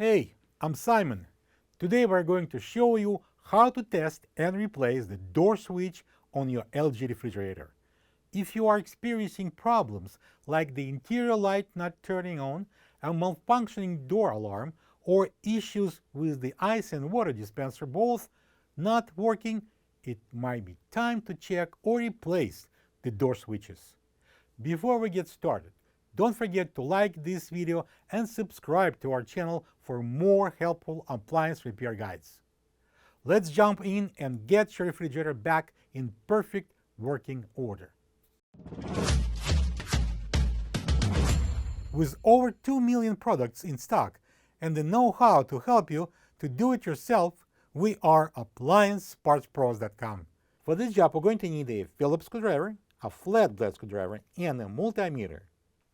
Hey, I'm Simon. Today we're going to show you how to test and replace the door switch on your LG refrigerator. If you are experiencing problems like the interior light not turning on, a malfunctioning door alarm, or issues with the ice and water dispenser both not working, it might be time to check or replace the door switches. Before we get started, don't forget to like this video and subscribe to our channel for more helpful appliance repair guides. Let's jump in and get your refrigerator back in perfect working order. With over 2 million products in stock and the know-how to help you to do it yourself, we are AppliancePartsPros.com. For this job, we're going to need a Phillips screwdriver, a Flatblade screwdriver, and a multimeter.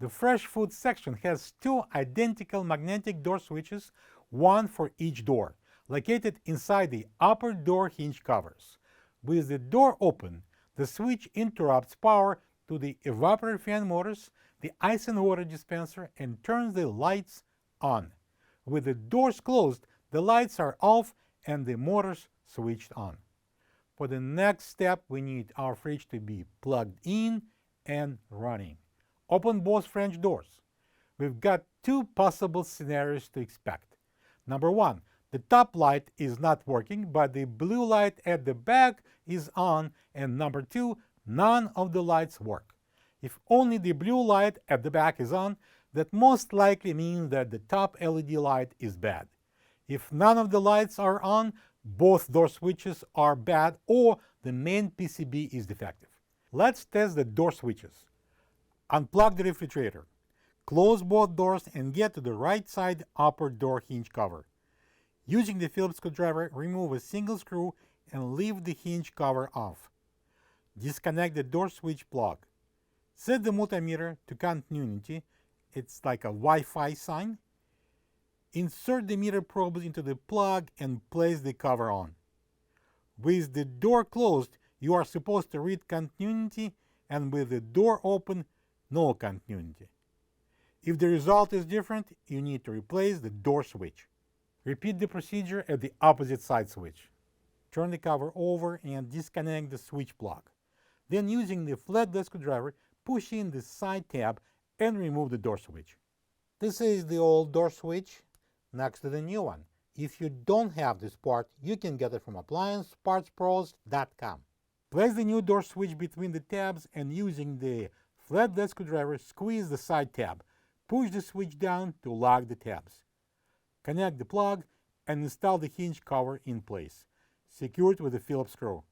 The fresh food section has two identical magnetic door switches, one for each door, located inside the upper door hinge covers. With the door open, the switch interrupts power to the evaporator fan motors, the ice and water dispenser, and turns the lights on. With the doors closed, the lights are off and the motors switched on. For the next step, we need our fridge to be plugged in and running. Open both French doors. We've got two possible scenarios to expect. Number one, the top light is not working, but the blue light at the back is on, and number two, none of the lights work. If only the blue light at the back is on, that most likely means that the top LED light is bad. If none of the lights are on, both door switches are bad or the main PCB is defective. Let's test the door switches. Unplug the refrigerator. Close both doors and get to the right side upper door hinge cover. Using the Phillips screwdriver, remove a single screw and leave the hinge cover off. Disconnect the door switch plug. Set the multimeter to continuity. It's like a Wi-Fi sign. Insert the meter probes into the plug and place the cover on. With the door closed, you are supposed to read continuity, and with the door open, no continuity. If the result is different, you need to replace the door switch. Repeat the procedure at the opposite side switch. Turn the cover over and disconnect the switch plug. Then, using the flatblade screwdriver, push in the side tab and remove the door switch. This is the old door switch next to the new one. If you don't have this part, you can get it from AppliancePartsPros.com. Place the new door switch between the tabs and, using the flatblade screwdriver, squeeze the side tab. Push the switch down to lock the tabs. Connect the plug and install the hinge cover in place. Secure it with a Phillips screw.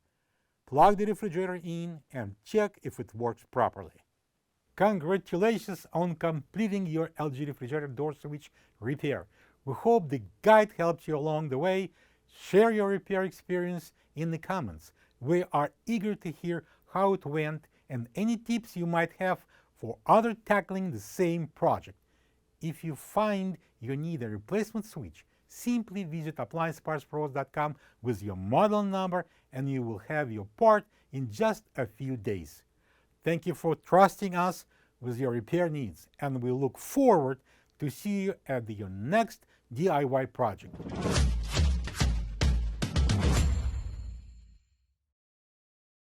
Plug the refrigerator in and check if it works properly. Congratulations on completing your LG refrigerator door switch repair. We hope the guide helped you along the way. Share your repair experience in the comments. We are eager to hear how it went and any tips you might have for others tackling the same project. If you find you need a replacement switch, simply visit AppliancePartsPros.com with your model number and you will have your part in just a few days. Thank you for trusting us with your repair needs, and we look forward to see you at your next DIY project.